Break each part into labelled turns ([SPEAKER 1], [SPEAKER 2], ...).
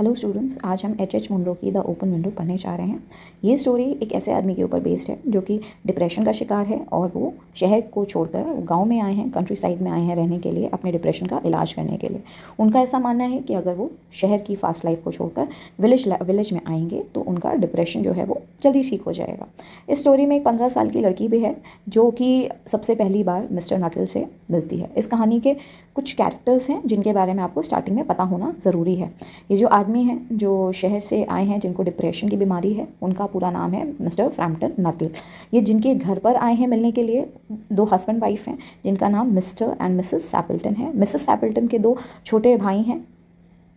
[SPEAKER 1] Hello students, आज हम H Munro की द ओपन विंडो पढ़ने जा रहे हैं। ये स्टोरी एक ऐसे आदमी के ऊपर बेस्ड है जो कि डिप्रेशन का शिकार है और वो शहर को छोड़कर गांव में आए हैं, कंट्री साइड में आए हैं रहने के लिए, अपने डिप्रेशन का इलाज करने के लिए। उनका ऐसा मानना है कि अगर वो शहर की फास्ट लाइफ को छोड़कर विलेज में आएंगे तो उनका डिप्रेशन जो है वो जल्दी ठीक हो जाएगा। इस स्टोरी में एक 15 साल की लड़की भी है जो कि सबसे पहली बार मिस्टर नटल से मिलती है। इस कहानी के कुछ कैरेक्टर्स हैं जिनके बारे में आपको स्टार्टिंग में पता होना ज़रूरी है। ये जो आदमी हैं जो शहर से आए हैं, जिनको डिप्रेशन की बीमारी है, उनका पूरा नाम है मिस्टर फ्रैम्पटन नटल। ये जिनके घर पर आए हैं मिलने के लिए, दो हस्बैंड वाइफ हैं जिनका नाम मिस्टर एंड मिसेस सैपल्टन है। मिसेस सैपल्टन के दो छोटे भाई हैं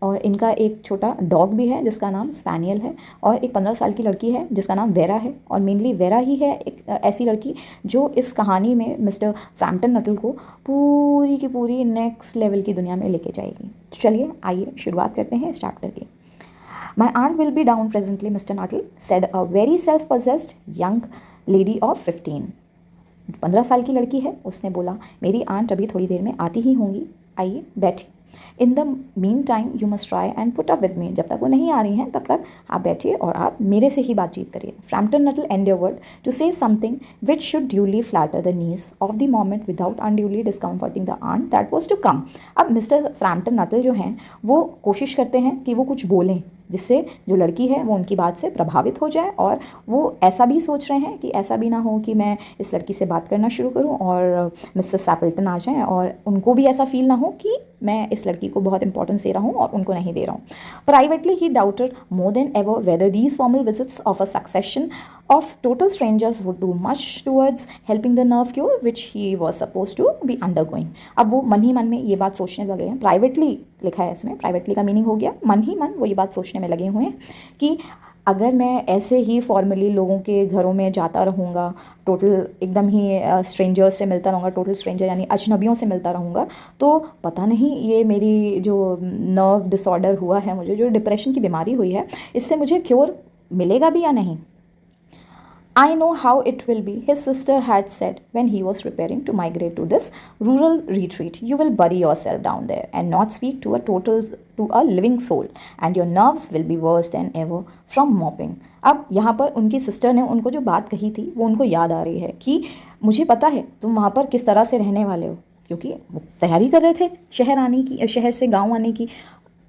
[SPEAKER 1] और इनका एक छोटा डॉग भी है जिसका नाम स्पैनियल है, और एक 15 साल की लड़की है जिसका नाम वेरा है। और मेनली वेरा ही है एक ऐसी लड़की जो इस कहानी में मिस्टर फ्रैम्पटन नटल को पूरी की पूरी नेक्स्ट लेवल की दुनिया में लेके जाएगी। तो चलिए आइए शुरुआत करते हैं इस चैप्टर की। My aunt will be down presently, Mr. Nuttall, said a very self-possessed young lady of 15. 15 साल की लड़की है, उसने बोला मेरी आंट अभी थोड़ी देर में आती ही होंगी, आइए बैठिए। In the mean time you must try and put up with me, जब तक वो नहीं आ रही हैं तब तक आप बैठिए और आप मेरे से ही बातचीत करिए। Framton Nuttel endeavoured to say something which should duly flatter the niece of the moment without unduly discomforting the aunt that was to come. अब मिस्टर फ्रैम्पटन नटल जो हैं वो कोशिश करते हैं कि वो कुछ बोलें जिससे जो लड़की है वो उनकी बात से प्रभावित हो जाए, और वो ऐसा भी सोच रहे हैं कि ऐसा भी ना हो कि मैं इस लड़की से बात करना शुरू करूं और मिस्टर सैपल्टन आ जाएं और उनको भी ऐसा फील ना हो कि मैं इस लड़की को बहुत इंपॉर्टेंस दे रहा हूं और उनको नहीं दे रहा हूं। Privately he doubted more than ever whether these formal visits of a succession of total strangers would do much towards helping the nerve cure which he was supposed to be undergoing। अब वो मन ही मन में ये बात सोचने लगे हैं। प्राइवेटली लिखा है इसमें, प्राइवेटली का मीनिंग हो गया मन ही मन वो ये बात सोचने में लगे हुए हैं कि अगर मैं ऐसे ही फॉर्मली लोगों के घरों में जाता रहूँगा, टोटल एकदम ही स्ट्रेंजर्स से मिलता रहूँगा, टोटल स्ट्रेंजर यानी अजनबियों से मिलता रहूँगा, तो पता नहीं ये मेरी जो नर्व डिसऑर्डर हुआ है, मुझे जो डिप्रेशन की बीमारी हुई है, इससे मुझे क्योर मिलेगा भी या नहीं। I know how it will be, his sister had said when he was preparing to migrate to this rural retreat. You will bury yourself down there and not speak to a living soul, and your nerves will be worse than ever from mopping. अब यहाँ पर उनकी sister ने उनको जो बात कही थी वो उनको याद आ रही है कि मुझे पता है तुम वहाँ पर किस तरह से रहने वाले हो, क्योंकि वो तैयारी कर रहे थे शहर आने की, शहर से गाँव आने की।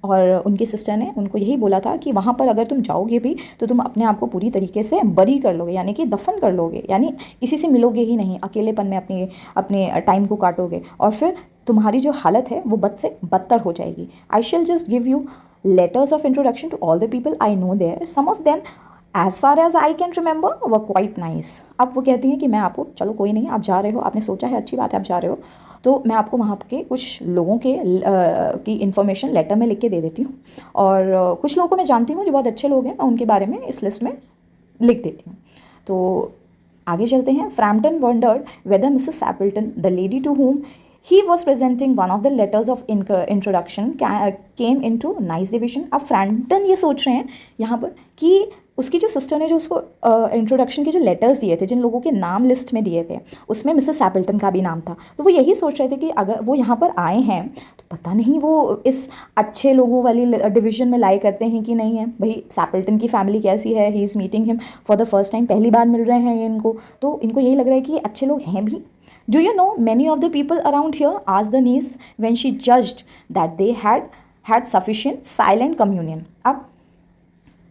[SPEAKER 1] और उनकी सिस्टर ने उनको यही बोला था कि वहाँ पर अगर तुम जाओगे भी तो तुम अपने आप को पूरी तरीके से बरी कर लोगे, यानी कि दफन कर लोगे, यानी किसी से मिलोगे ही नहीं, अकेलेपन में अपने टाइम को काटोगे, और फिर तुम्हारी जो हालत है वो बद से बदतर हो जाएगी। I shall just give you letters of introduction to all the people I know there, some of them as far as I can remember were quite nice. अब वो कहती हैं कि मैं आपको, चलो कोई नहीं, आप जा रहे हो, आपने सोचा है अच्छी बात है आप जा रहे हो, तो मैं आपको वहाँ के कुछ लोगों के की इन्फॉर्मेशन लेटर में लिख के दे देती हूँ, और कुछ लोगों को मैं जानती हूँ जो बहुत अच्छे लोग हैं, मैं उनके बारे में इस लिस्ट में लिख देती हूँ। तो आगे चलते हैं। Framton wondered whether Mrs Sappleton the lady to whom he was presenting one of the letters of introduction came into nice division। अब फ्रैम्पटन ये सोच रहे हैं यहाँ पर कि उसकी जो सिस्टर ने जो उसको इंट्रोडक्शन के जो लेटर्स दिए थे, जिन लोगों के नाम लिस्ट में दिए थे, उसमें मिसेस सैपल्टन का भी नाम था, तो वो यही सोच रहे थे कि अगर वो यहाँ पर आए हैं तो पता नहीं वो इस अच्छे लोगों वाली डिवीजन में लाई करते हैं कि नहीं है। भाई सैपल्टन की फैमिली कैसी है, he is meeting him for the first time, पहली बार मिल रहे हैं ये इनको, तो इनको यही लग रहा है कि ये अच्छे लोग हैं भी। Do you know many of the people around here? asked the niece when she judged that they had sufficient silent communion। अब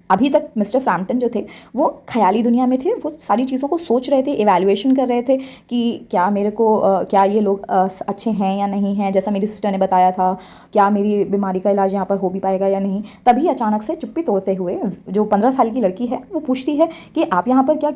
[SPEAKER 1] अभी तक मिस्टर फ्रैम्पटन जो थे वो ख्याली दुनिया में थे, वो सारी चीज़ों को सोच रहे थे, इवैल्यूएशन कर रहे थे कि क्या मेरे को क्या ये लोग अच्छे हैं या नहीं हैं, जैसा मेरी सिस्टर ने बताया था, क्या मेरी बीमारी का इलाज यहाँ पर हो भी पाएगा या नहीं। तभी अचानक से चुप्पी तोड़ते हुए जो 15 साल की लड़की है वो पूछती है कि आप यहाँ पर क्या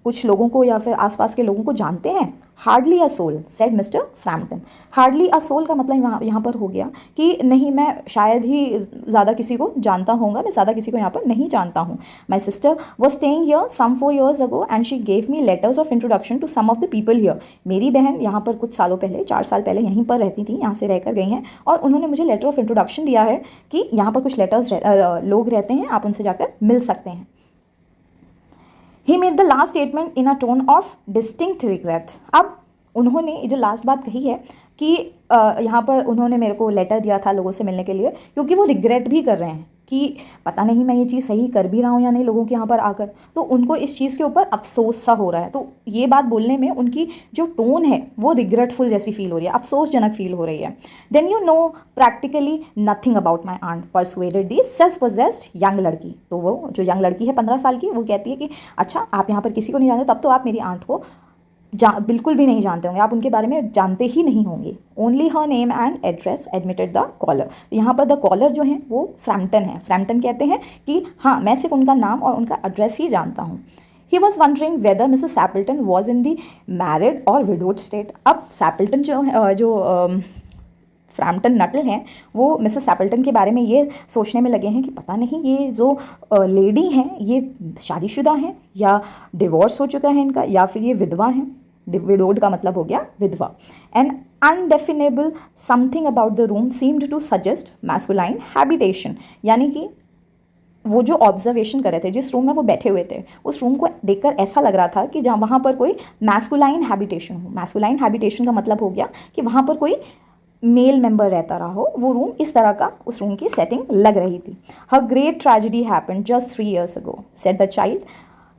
[SPEAKER 1] कुछ लोगों को या फिर आसपास के लोगों को जानते हैं। Hardly a soul said mister Frampton. Hardly a soul का मतलब यहाँ पर हो गया कि नहीं, मैं शायद ही ज़्यादा किसी को जानता होऊंगा, मैं ज़्यादा किसी को यहाँ पर नहीं जानता हूँ। My sister was staying here some 4 years ago and she gave me letters of introduction to some of the people here. मेरी बहन यहाँ पर कुछ सालों पहले, 4 साल पहले यहीं पर रहती थी, यहाँ से रहकर गई हैं, और उन्होंने मुझे लेटर ऑफ इंट्रोडक्शन दिया है कि यहाँ पर कुछ लोग रहते हैं, आप उनसे जाकर मिल सकते हैं। He made the last statement in a tone of distinct regret। अब उन्होंने जो लास्ट बात कही है कि यहाँ पर उन्होंने मेरे को लेटर दिया था लोगों से मिलने के लिए, क्योंकि वो रिग्रेट भी कर रहे हैं कि पता नहीं मैं ये चीज़ सही कर भी रहा हूँ या नहीं लोगों के यहाँ पर आकर, तो उनको इस चीज़ के ऊपर अफसोस सा हो रहा है। तो ये बात बोलने में उनकी जो टोन है वो रिग्रेटफुल जैसी फील हो रही है, अफसोसजनक फील हो रही है। Then you know practically nothing about my aunt persuaded the self possessed young लड़की। तो वो जो यंग लड़की है 15 साल की, वो कहती है कि अच्छा आप यहाँ पर किसी को नहीं जानते, तब तो आप मेरी आंट को बिल्कुल भी नहीं जानते होंगे, आप उनके बारे में जानते ही नहीं होंगे। Only her name and address admitted the caller. यहाँ पर द कॉलर जो है वो फ्रैम्पटन है। फ्रैम्पटन कहते हैं कि हाँ मैं सिर्फ उनका नाम और उनका एड्रेस ही जानता हूँ। He was wondering whether Mrs Sappleton was in the married और विडोड स्टेट। अब सैपल्टन जो फ्रैम्पटन नटल हैं वो मिसेस सैपल्टन के बारे में ये सोचने में लगे हैं कि पता नहीं ये जो लेडी हैं ये शादीशुदा हैं या डिवोर्स हो चुका है इनका, या फिर ये विधवा हैं। विडोड का मतलब हो गया विधवा। An undefinable something about the room seemed to suggest masculine habitation, यानी कि वो जो ऑब्जर्वेशन कर रहे थे, जिस रूम में वो बैठे हुए थे, उस रूम को देखकर ऐसा लग रहा था कि जहाँ वहाँ पर कोई मैस्कुलाइन हैबिटेशन हो। मैस्कुलाइन हैबिटेशन का मतलब हो गया कि वहाँ पर कोई मेल मेंबर रहता रहा हो, वो रूम इस तरह का उस रूम की सेटिंग लग रही थी। Her great tragedy happened just 3 years ago, said the child,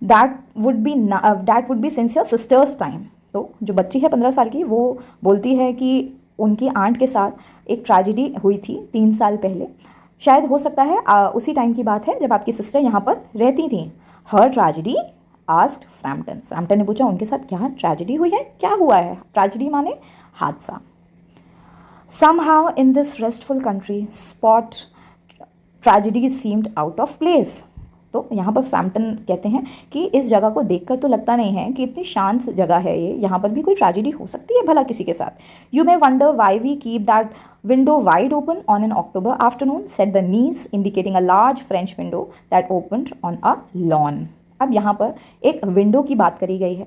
[SPEAKER 1] that would be since your sister's time. तो जो बच्ची है 15 साल की, वो बोलती है कि उनकी आंट के साथ एक ट्रेजेडी हुई थी 3 साल पहले। शायद हो सकता है उसी टाइम की बात है जब आपकी सिस्टर यहाँ पर रहती थी। हर ट्रेजेडी आस्क्ड फ्रैम्पटन। फ्रैम्पटन ने पूछा उनके साथ क्या ट्रेजेडी हुई है, क्या हुआ है। ट्रेजेडी माने हादसा। Somehow in this restful country spot tragedy seemed out of place। तो यहाँ पर फ्रैम्पटन कहते हैं कि इस जगह को देखकर तो लगता नहीं है कि इतनी शांत जगह है ये, यहाँ पर भी कोई ट्रेजेडी हो सकती है भला किसी के साथ। You may wonder why we keep that window wide open on an October afternoon, said the niece indicating a large French window that opened on a lawn. अब यहाँ पर एक विंडो की बात करी गई है,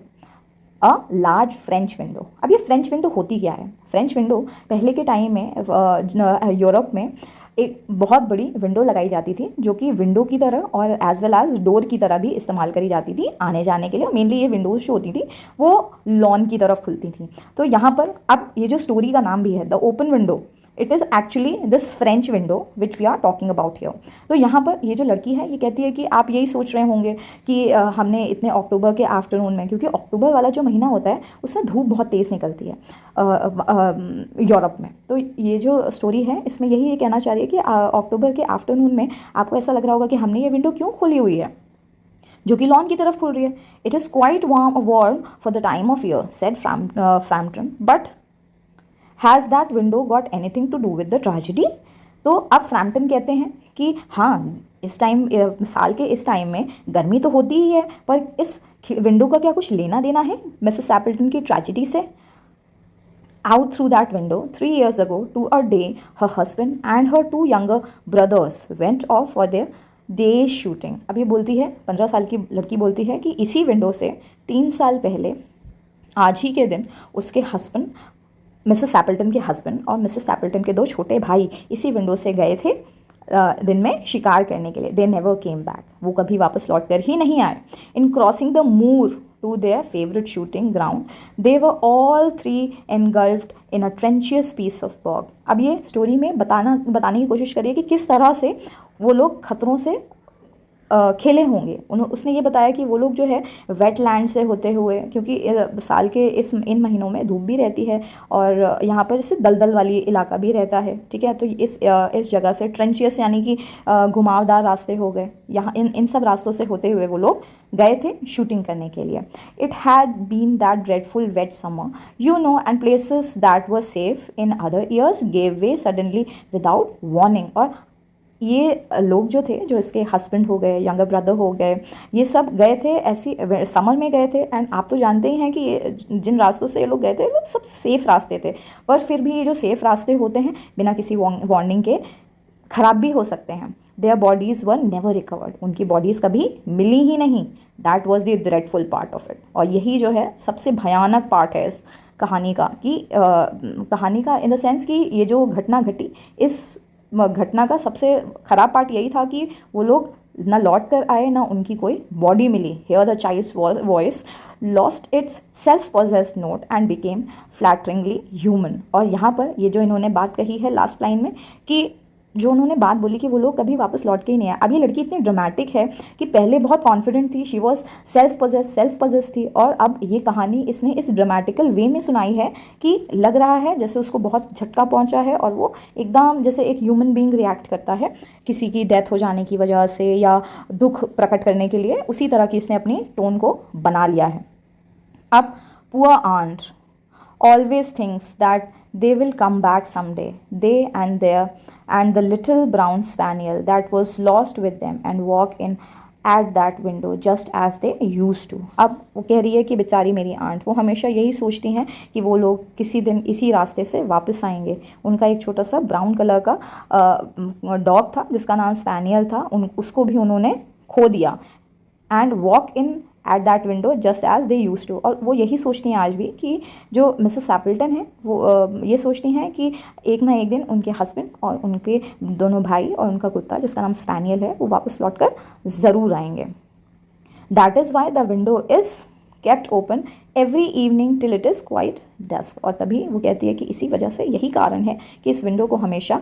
[SPEAKER 1] अ लार्ज फ्रेंच विंडो। अब ये फ्रेंच विंडो होती क्या है? फ्रेंच विंडो पहले के टाइम में यूरोप में एक बहुत बड़ी विंडो लगाई जाती थी, जो कि विंडो की तरह और एज वेल एज डोर की तरह भी इस्तेमाल करी जाती थी आने जाने के लिए। मेनली ये विंडोज़ जो होती थी वो लॉन की तरफ खुलती थी। तो यहाँ पर अब ये जो स्टोरी का नाम भी है the open window, it is actually this French window which we are talking about here. तो यहाँ पर ये जो लड़की है ये कहती है कि आप यही सोच रहे होंगे कि हमने इतने अक्टूबर के आफ्टरनून में, क्योंकि अक्टूबर वाला जो महीना होता है उसमें धूप बहुत तेज़ निकलती है यूरोप में। तो ये जो स्टोरी है इसमें यही ये कहना चाह रही है कि अक्टूबर के आफ्टरनून में आपको ऐसा लग रहा होगा कि हमने ये विंडो क्यों खोली हुई है जो कि लॉन की तरफ खुल रही है। It is quite warm for the time of year, said Frampton, but has that window got anything to do with the tragedy. तो अब फ्रैम्पटन कहते हैं कि हाँ इस टाइम साल के इस टाइम में गर्मी तो होती ही है, पर इस विंडो का क्या कुछ लेना देना है मिसेस सैपल्टन की ट्रेजेडी से। Out through that window 3 years ago to a day her husband and her 2 younger brothers went off for their day shooting। अब ये बोलती है 15 साल की लड़की बोलती है कि इसी विंडो से 3 साल पहले आज ही के दिन उसके हस्बैंड, मिसेस सैपल्टन के हस्बैंड और मिसेस सैपल्टन के 2 छोटे भाई इसी विंडो से गए थे दिन में शिकार करने के लिए। दे नेवर केम बैक, वो कभी वापस लौट कर ही नहीं आए। In crossing the moor to their favorite shooting ground, they were all 3 engulfed in a treacherous piece of bog। अब ये स्टोरी में बताने की कोशिश करिए कि किस तरह से वो लोग खतरों से खेले होंगे। उसने ये बताया कि वो लोग जो है वेटलैंड से होते हुए, क्योंकि साल के इन महीनों में धूप भी रहती है और यहाँ पर जैसे दलदल वाली इलाका भी रहता है, ठीक है। तो इस जगह से ट्रेंचियस यानी कि घुमावदार रास्ते हो गए, यहाँ इन सब रास्तों से होते हुए वो लोग गए थे शूटिंग करने के लिए। It had been that dreadful wet summer you know and places that were safe in other years gave way suddenly without warning. और ये लोग जो थे, जो इसके हस्बैंड हो गए, यंगर ब्रदर हो गए, ये सब गए थे ऐसी समर में गए थे। एंड आप तो जानते ही हैं कि जिन रास्तों से ये लोग गए थे वो सब सेफ़ रास्ते थे, पर फिर भी ये जो सेफ़ रास्ते होते हैं बिना किसी वार्निंग के ख़राब भी हो सकते हैं। Their bodies were never recovered, उनकी बॉडीज़ कभी मिली ही नहीं। That was the dreadful part of it. और यही जो है सबसे भयानक पार्ट है इस कहानी का, कि कहानी का इन द सेंस कि ये जो घटना घटी, इस घटना का सबसे ख़राब पार्ट यही था कि वो लोग ना लौट कर आए, ना उनकी कोई बॉडी मिली। Here the child's voice lost its self possessed note and became flatteringly human. और यहाँ पर ये जो इन्होंने बात कही है लास्ट लाइन में कि जो उन्होंने बात बोली कि वो लोग कभी वापस लौट के ही नहीं आए। अब ये लड़की इतनी ड्रामेटिक है कि पहले बहुत कॉन्फिडेंट थी, शी वॉज सेल्फ पजेस थी, और अब ये कहानी इसने इस ड्रामेटिकल वे में सुनाई है कि लग रहा है जैसे उसको बहुत झटका पहुंचा है और वो एकदम जैसे एक ह्यूमन बीइंग रिएक्ट करता है किसी की डेथ हो जाने की वजह से या दुख प्रकट करने के लिए, उसी तरह की इसने अपनी टोन को बना लिया है। अब poor aunt always thinks that they will come back someday, they and the little brown spaniel that was lost with them, and walk in at that window just as they used to। अब वो कह रही है कि बेचारी मेरी aunt, वो हमेशा यही सोचती हैं कि वो लोग किसी दिन इसी रास्ते से वापस आएंगे। उनका एक छोटा सा ब्राउन कलर का डॉग था जिसका नाम स्पैनियल था, उसको भी उन्होंने खो दिया। And walk in at that window just as they used to. और वो यही सोचती हैं आज भी कि जो मिसेस एपल्टन है वो ये सोचती हैं कि एक ना एक दिन उनके हस्बैंड और उनके दोनों भाई और उनका कुत्ता जिसका नाम स्पैनियल है वो वापस लौट कर ज़रूर आएंगे। That is why the window is kept open every evening till it is quite dusk. और तभी वो कहती है कि इसी वजह से, यही कारण है कि इस विंडो को हमेशा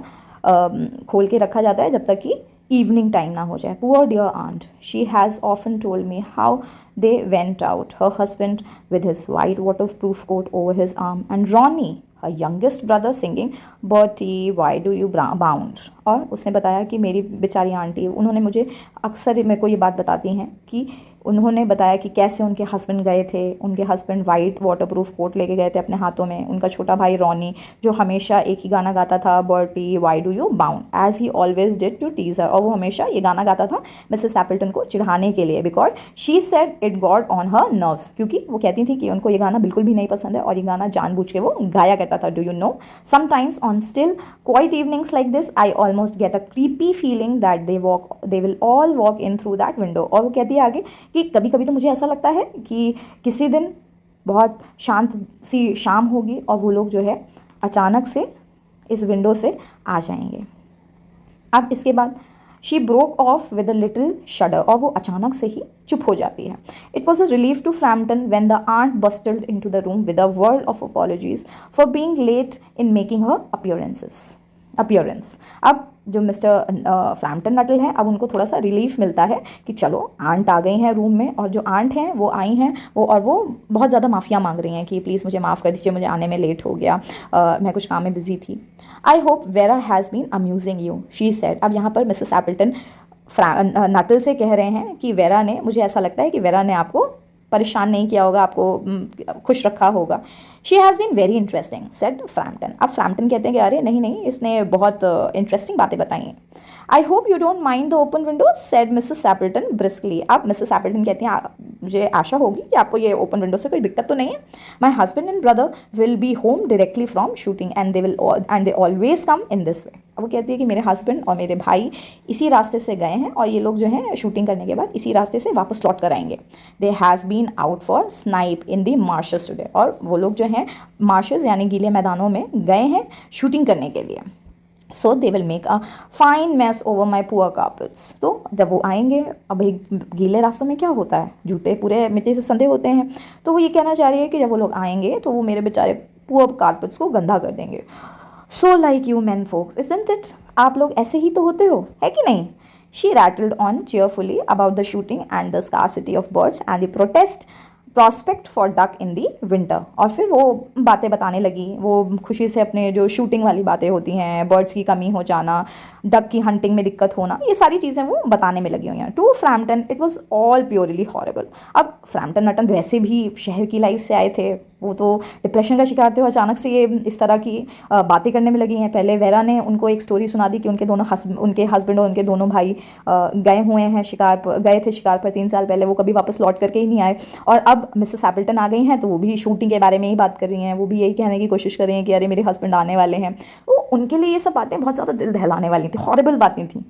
[SPEAKER 1] खोल के रखा जाता है जब तक कि evening time ना हो जाए। Poor dear aunt, she has often told me how they went out, her husband with his white waterproof coat over his arm, and Ronnie, her youngest brother, singing Bertie why do you bound। और उसने बताया कि मेरी बेचारी aunty, उन्होंने मुझे अक्सर मेरे को ये बात बताती हैं कि उन्होंने बताया कि कैसे उनके हस्बैंड गए थे, उनके हस्बैंड वाइट वाटरप्रूफ कोट लेके गए थे अपने हाथों में, उनका छोटा भाई रॉनी जो हमेशा एक ही गाना गाता था, Bertie why do you bound, as he always did to tease her. और वो हमेशा ये गाना गाता था मिसेस एपल्टन को चिढ़ाने के लिए, because she said it God on her nerves, क्योंकि वो कहती थी कि उनको ये गाना बिल्कुल भी नहीं पसंद है और ये गाना जानबूझ के वो गाया करता था। Do you know, sometimes on still quite evenings like this I almost get a creepy feeling that they will all walk in through that window. और वो कहती है आगे कि कभी कभी तो मुझे ऐसा लगता है कि किसी दिन बहुत शांत सी शाम होगी और वो लोग जो है अचानक से इस विंडो से आ जाएंगे। अब इसके बाद she broke off with a little shudder, और वो अचानक से ही चुप हो जाती है। It was a relief to Framton when the aunt bustled into the room with a word of apologies for being late in making her appearance. अब जो मिस्टर फ्रैम्पटन नटल हैं, अब उनको थोड़ा सा रिलीफ मिलता है कि चलो आंट आ गई हैं रूम में, और जो आंट हैं वो आई हैं वो बहुत ज़्यादा माफ़िया मांग रही हैं कि प्लीज़ मुझे माफ़ कर दीजिए, मुझे आने में लेट हो गया, मैं कुछ काम में बिजी थी। I hope Vera has been amusing you, she said. अब यहाँ पर मिसेस एपल्टन नटल से कह रहे हैं कि वेरा ने, मुझे ऐसा लगता है कि वेरा ने आपको परेशान नहीं किया होगा, आपको खुश रखा होगा। She has been very interesting said Frampton. अब फ्रैम्पटन कहते हैं कि अरे नहीं नहीं, इसने बहुत इंटरेस्टिंग बातें बताई हैं। I hope you don't mind the open window said Mrs Appleton briskly. अब मिसेस एपल्टन कहती हैं मुझे आशा होगी कि आपको ये ओपन विंडो से कोई दिक्कत तो नहीं है। My husband and brother will be home directly from shooting and they always come in this way. अब वो कहती है कि मेरे हस्बैंड और मेरे भाई इसी रास्ते से गए हैं और ये लोग जो हैं शूटिंग करने के बाद इसी रास्ते से वापस लौट कर आएंगे। They have been out for snipe in the marshes today, और वो लोग जो हैं मार्शेस यानी गीले मैदानों में गए हैं शूटिंग करने के लिए। So they will make a fine mess over my poor carpets. तो जब वो आएंगे, अब गीले रास्तों में क्या होता है, जूते पूरे मिट्टी से संधे होते हैं, तो वो ये कहना चाह रही है कि जब वो लोग आएंगे तो वो मेरे बेचारे पुअर कार्पेट्स को गंदा कर देंगे। So like you man folks isn't it, आप लोग ऐसे ही तो होते हो, है कि नहीं। She rattled on cheerfully about the shooting and the scarcity of birds and the prospect for duck in the winter। और फिर वो बातें बताने लगी, वो खुशी से अपने जो शूटिंग वाली बातें होती हैं, बर्ड्स की कमी हो जाना, डक की हंटिंग में दिक्कत होना, ये सारी चीज़ें वो बताने में लगी हुई हैं। To Frampton it was all purely horrible. अब फ्रैम्पटन नटन वैसे भी शहर की लाइफ से आए थे, वो तो डिप्रेशन का शिकार थे, और अचानक से ये इस तरह की बातें करने में लगी हैं। पहले वेरा ने उनको एक स्टोरी सुना दी कि उनके हस्बैंड और उनके दोनों भाई गए थे शिकार पर 3 साल पहले, वो कभी वापस लौट करके ही नहीं आए। और अब मिसेस एपल्टन आ गई हैं तो वो भी शूटिंग के बारे में ही बात कर रही हैं, वो भी यही कहने की कोशिश कर रही हैं कि अरे मेरे हस्बैंड आने वाले हैं। वो उनके लिए ये सब बातें बहुत ज़्यादा दिल दहलाने वाली थी, हॉरेबल बातें थी।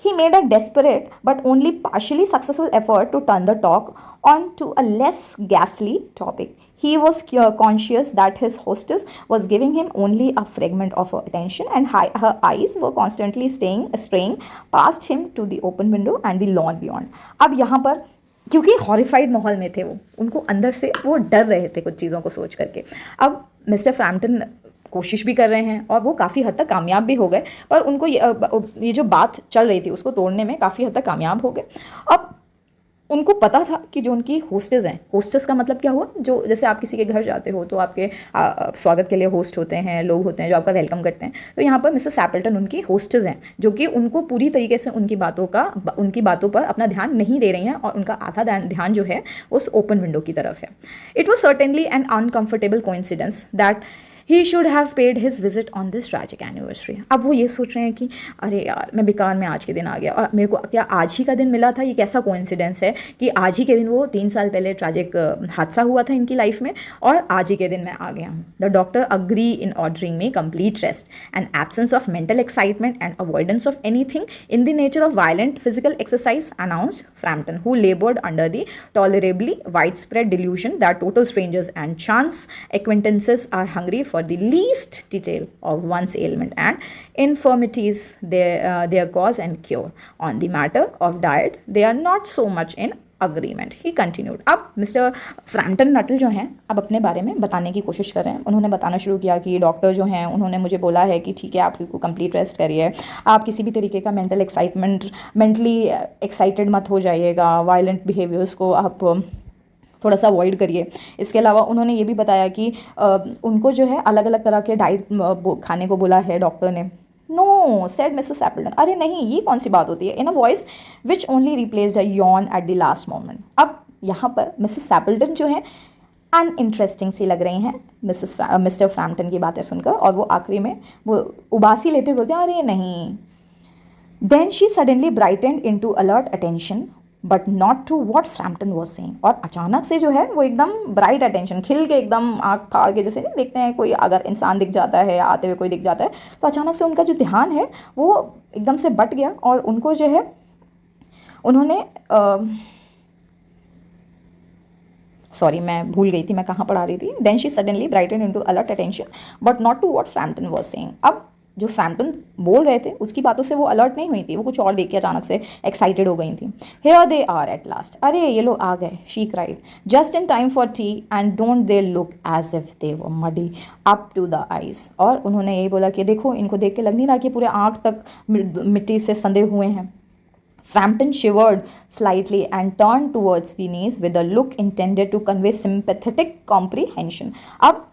[SPEAKER 1] He made a desperate but only partially successful effort to turn the talk on to a less ghastly topic. He was conscious that his hostess was giving him only a fragment of her attention, and her eyes were constantly straying past him to the open window and the lawn beyond. अब यहाँ पर क्योंकि horrified माहौल में थे वो, उनको अंदर से वो डर रहे थे कुछ चीज़ों को सोच करके। अब मिस्टर फ्रैम्पटन कोशिश भी कर रहे हैं और वो काफ़ी हद तक कामयाब भी हो गए, पर उनको ये जो बात चल रही थी उसको तोड़ने में काफ़ी हद तक कामयाब हो गए। अब उनको पता था कि जो उनकी होस्टेस हैं, होस्टेस का मतलब क्या हुआ, जो जैसे आप किसी के घर जाते हो तो आपके स्वागत के लिए होस्ट होते हैं, लोग होते हैं जो आपका वेलकम करते हैं। तो यहाँ पर मिसेस सैपल्टन उनकी होस्टेस हैं, जो कि उनको पूरी तरीके से उनकी बातों पर अपना ध्यान नहीं दे रही हैं और उनका आधा ध्यान जो है उस ओपन विंडो की तरफ है। It was certainly an uncomfortable coincidence that he should have paid his visit on this tragic anniversary. अब वो ये सोच रहे हैं कि अरे यार, मैं बेकार में आज के दिन आ गया और मेरे को क्या आज ही का दिन मिला था। ये कैसा कोइंसिडेंस है कि आज ही के दिन, वो 3 साल पहले ट्रैजिक हादसा हुआ था इनकी लाइफ में और आज ही के दिन मैं आ गया हूँ। The doctor agree in ordering me complete rest and absence of mental excitement and avoidance of anything in the nature of violent physical exercise, announced Frampton, who labored under the tolerably widespread delusion that total strangers and chance acquaintances are hungry for the least detail of one's ailment and infirmities, their cause and cure. On the matter of diet, they are not so much in agreement, he continued. अब mister Frampton Nuttall जो हैं अब अपने बारे में बताने की कोशिश कर रहे हैं। उन्होंने बताना शुरू किया कि डॉक्टर जो हैं उन्होंने मुझे बोला है कि ठीक है, आप बिल्कुल कंप्लीट रेस्ट करिए, आप किसी भी तरीके का मेंटली एक्साइटेड मत हो जाइएगा, वायलेंट बिहेवियर्स को आप थोड़ा सा अवॉइड करिए। इसके अलावा उन्होंने ये भी बताया कि उनको जो है अलग अलग तरह के डाइट खाने को बोला है डॉक्टर ने। नो, सेड मिसेस सैपल्टन, अरे नहीं, ये कौन सी बात होती है, in a voice which only replaced a yawn at the last moment. अब यहाँ पर मिसेस सैपल्टन जो है अनइंटरेस्टिंग सी लग रही हैं मिस्टर फ्रैम्पटन की बातें सुनकर, और वो आखिरी में वो उबासी लेते हुए बोलते हैं, अरे नहीं। Then she suddenly brightened into alert attention but not to what Frampton was saying. और अचानक से जो है वो एकदम ब्राइट अटेंशन, खिल के एकदम आँख फाड़ के, जैसे नहीं देखते हैं कोई अगर इंसान दिख जाता है, आते हुए कोई दिख जाता है, तो अचानक से उनका जो ध्यान है वो एकदम से बट गया और उनको जो है उन्होंने सॉरी मैं भूल गई थी मैं कहाँ पढ़ा रही थी। Then she suddenly brighten into alert attention but not to what Frampton was saying. अब जो फ्रैम्पटन बोल रहे थे उसकी बातों से वो अलर्ट नहीं हुई थी, वो कुछ और देख के अचानक से एक्साइटेड हो गई थी। Here they are at last, अरे ये लोग आ गए, she cried, just in time for tea and don't they look as if they were muddy up to the eyes. और उन्होंने यही बोला कि देखो, इनको देख के लग नहीं रहा कि पूरे आँख तक मिट्टी से संधे हुए हैं। Frampton shivered slightly and turned towards the knees with a look intended to convey sympathetic comprehension. अब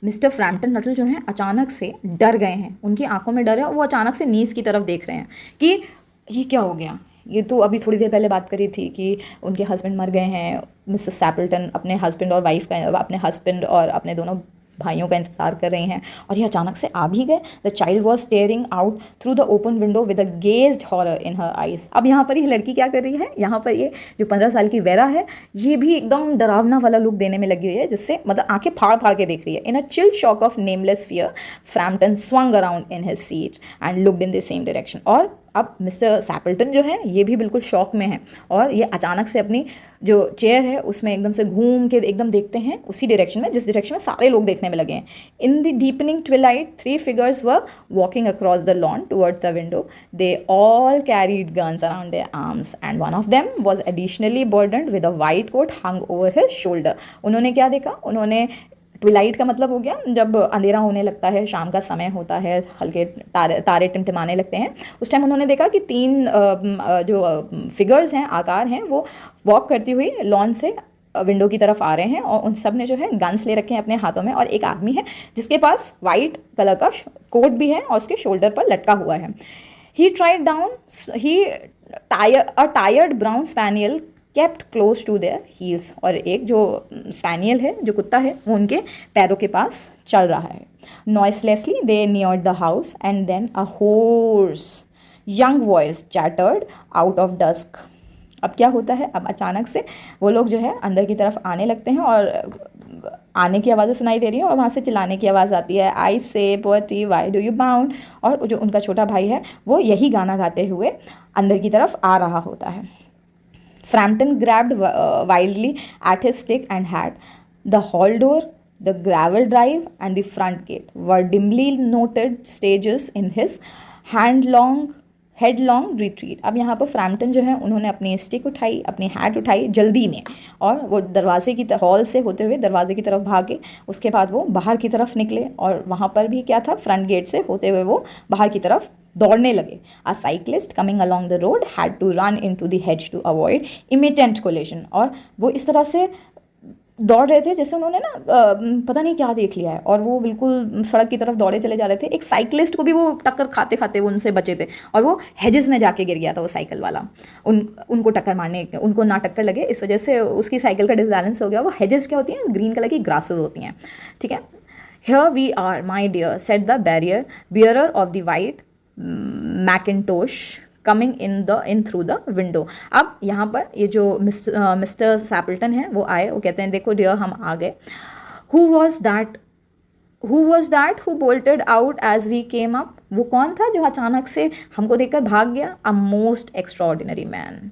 [SPEAKER 1] मिस्टर फ्रैम्पटन नटल जो हैं अचानक से डर गए हैं, उनकी आंखों में डर है, वो अचानक से नीज की तरफ देख रहे हैं कि ये क्या हो गया। ये तो अभी थोड़ी देर पहले बात करी थी कि उनके हस्बैंड मर गए हैं। मिसेस सैपल्टन अपने हस्बैंड और अपने दोनों भाइयों का इंतजार कर रही हैं और ये अचानक से आ भी गए। The child was staring out through the open window with a gazed horror in her eyes. अब यहाँ पर ये लड़की क्या कर रही है, यहाँ पर ये जो 15 साल की वेरा है, ये भी एकदम डरावना वाला लुक देने में लगी हुई है, जिससे मतलब आंखें फाड़ फाड़ के देख रही है। In a chill shock of nameless fear Frampton swung around in his seat and looked in the same direction. और अब मिस्टर सैपल्टन जो है ये भी बिल्कुल शॉक में है और ये अचानक से अपनी जो चेयर है उसमें एकदम से घूम के एकदम देखते हैं उसी डायरेक्शन में जिस डायरेक्शन में सारे लोग देखने में लगे हैं। In the deepening twilight 3 figures were walking across the lawn towards the window. They all carried guns around their arms and one of them was additionally burdened with a white coat hung over his shoulder. उन्होंने क्या देखा, उन्होंने Twilight का मतलब हो गया जब अंधेरा होने लगता है, शाम का समय होता है, हल्के तारे टिमटिमाने लगते हैं, उस टाइम उन्होंने देखा कि 3 जो फिगर्स हैं, आकार हैं, वो वॉक करती हुई लॉन से विंडो की तरफ आ रहे हैं और उन सब ने जो है गन्स ले रखे हैं अपने हाथों में और एक आदमी है जिसके पास वाइट कलर का कोट भी है और उसके शोल्डर पर लटका हुआ है। He tried down a tired brown spaniel kept close to their heels. और एक जो स्पैनियल है, जो कुत्ता है, वो उनके पैरों के पास चल रहा है। Noiselessly they neared the house and then a hoarse young voice chattered out of dusk. अब क्या होता है, अब अचानक से वो लोग जो है अंदर की तरफ आने लगते हैं और आने की आवाज़ें सुनाई दे रही हैं और वहाँ से चिल्लाने की आवाज़ आती है, आई से पोटी वाई डू यू बाउंड। और जो उनका छोटा भाई है वो यही गाना गाते हुए अंदर की तरफ आ रहा होता है। Frampton grabbed wildly at his stick and hat. The hall door, the gravel drive, and the front gate were dimly noted stages in his headlong retreat. अब यहाँ पर फ्रैम्पटन जो है उन्होंने अपनी स्टिक उठाई, अपनी हैट उठाई जल्दी में, और वो दरवाजे की हॉल से होते हुए दरवाजे की तरफ भागे। उसके बाद वो बाहर की तरफ निकले और वहाँ पर भी क्या था, फ्रंट गेट से होते हुए वो बाहर की तरफ दौड़ने लगे। A cyclist coming along the road had to run into the hedge to avoid imminent collision. और वो इस तरह से दौड़ रहे थे जैसे उन्होंने ना पता नहीं क्या देख लिया है, और वो बिल्कुल सड़क की तरफ दौड़े चले जा रहे थे। एक साइकिलिस्ट को भी वो टक्कर खाते खाते वो उनसे बचे थे, और वो हेजेस में जाके गिर गया था वो साइकिल वाला। उनको टक्कर मारने, उनको ना टक्कर लगे इस वजह से उसकी साइकिल का डिसबैलेंस हो गया। वो हेजेस क्या होती हैं, ग्रीन कलर की ग्रासेस होती हैं, ठीक है। Here we are my dear said the bearer of the white mackintosh coming in through the window. अब यहाँ पर ये जो मिस्टर सैपल्टन है वो आए, वो कहते हैं देखो डियर हम आ गए। Who was that who bolted out as we came up. वो कौन था जो अचानक से हमको देखकर भाग गया। A most extraordinary man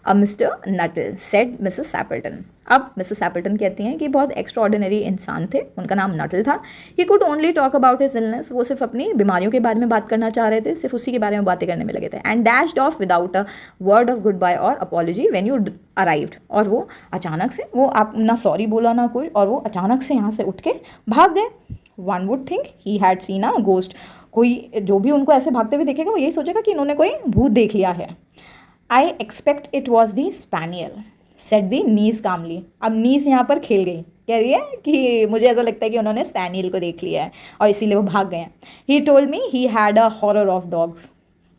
[SPEAKER 1] Mr Nuttall said Mrs Stapleton. अब मिसेस सैपल्टन कहती हैं कि बहुत एक्स्ट्राऑर्डिनरी इंसान थे, उनका नाम नटल था। He could only talk about his illness. वो सिर्फ अपनी बीमारियों के बारे में बात करना चाह रहे थे, सिर्फ उसी के बारे में बातें करने में लगे थे। And dashed off without a word of goodbye और अपॉलॉजी व्हेन यू अराइव्ड। और वो अचानक से वो आप ना सॉरी बोला ना कोई, और वो अचानक से यहाँ से उठ के भाग गए। One would think he had seen a ghost. कोई जो भी उनको ऐसे भागते हुए देखेगा वो यही सोचेगा कि इन्होंने कोई भूत देख लिया है। I expect it was the spaniel said the niece calmly. अब नीस यहाँ पर खेल गई, कह रही है कि मुझे ऐसा लगता है कि उन्होंने स्पैनियल को देख लिया है और इसीलिए वो भाग गए हैं। He told me he had a horror of dogs.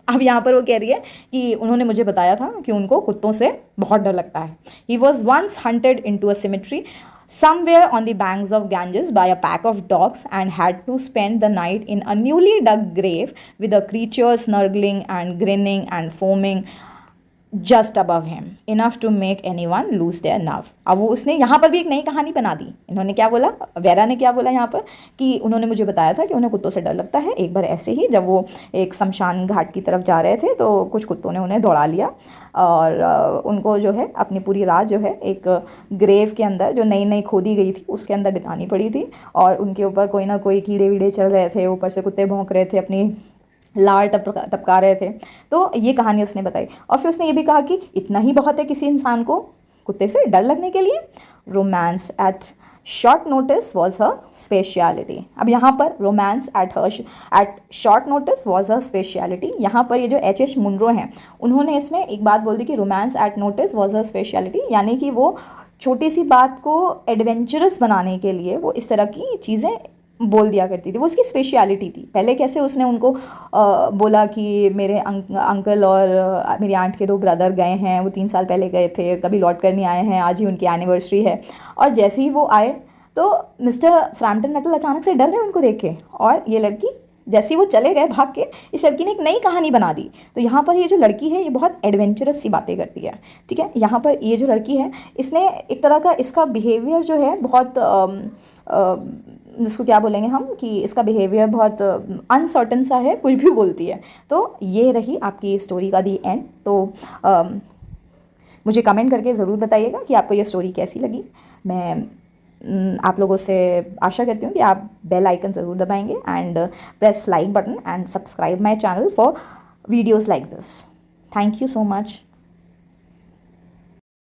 [SPEAKER 1] अब यहाँ पर वो कह रही है कि उन्होंने मुझे बताया था कि उनको कुत्तों से बहुत डर लगता है। He was once hunted into a cemetery somewhere on the banks of Ganges by a pack of dogs and had to spend the night in a newly dug grave with the creatures snarling and grinning and foaming just above him enough to make anyone lose their nerve. अब वो उसने यहाँ पर भी एक नई कहानी बना दी। इन्होंने क्या बोला, वेरा ने क्या बोला यहाँ पर कि उन्होंने मुझे बताया था कि उन्हें कुत्तों से डर लगता है। एक बार ऐसे ही जब वो एक शमशान घाट की तरफ जा रहे थे तो कुछ कुत्तों ने उन्हें दौड़ा लिया, और उनको जो है अपनी पूरी रात जो है एक ग्रेव के अंदर जो नई नई खोदी गई थी उसके अंदर बितानी पड़ी थी, और उनके ऊपर कोई ना कोई कीड़े वीड़े चल रहे थे, ऊपर से कुत्ते भौंक रहे थे, अपनी लार टपका रहे थे। तो ये कहानी उसने बताई, और फिर उसने ये भी कहा कि इतना ही बहुत है किसी इंसान को कुत्ते से डर लगने के लिए। Romance at short notice was her speciality. अब यहाँ पर romance at short notice was her speciality. यहाँ पर ये जो एच मुनरो हैं उन्होंने इसमें एक बात बोल दी कि romance at notice was her speciality, यानी कि वो छोटी सी बात को एडवेंचरस बनाने के लिए वो इस तरह की चीज़ें बोल दिया करती थी, वो उसकी स्पेशलिटी थी। पहले कैसे उसने उनको बोला कि मेरे अंकल और मेरी आंट के 2 ब्रदर गए हैं, वो 3 साल पहले गए थे, कभी लौट कर नहीं आए हैं, आज ही उनकी एनिवर्सरी है। और जैसे ही वो आए तो मिस्टर फ्रैम्पटन नटल अचानक से डर गए उनको देख के, और ये लड़की जैसे ही वो चले गए भाग के, इस लड़की ने एक नई कहानी बना दी। तो यहाँ पर ये जो लड़की है ये बहुत एडवेंचरस सी बातें करती है, ठीक है। यहाँ पर ये जो लड़की है इसने एक तरह का इसका बिहेवियर जो है बहुत इसको क्या बोलेंगे हम कि इसका बिहेवियर बहुत अनसर्टन सा है, कुछ भी बोलती है। तो ये रही आपकी स्टोरी का दी एंड। तो मुझे कमेंट करके ज़रूर बताइएगा कि आपको ये स्टोरी कैसी लगी। मैं आप लोगों से आशा करती हूँ कि आप बेल आइकन ज़रूर दबाएंगे and press like button and subscribe my channel for videos like this. Thank you so much.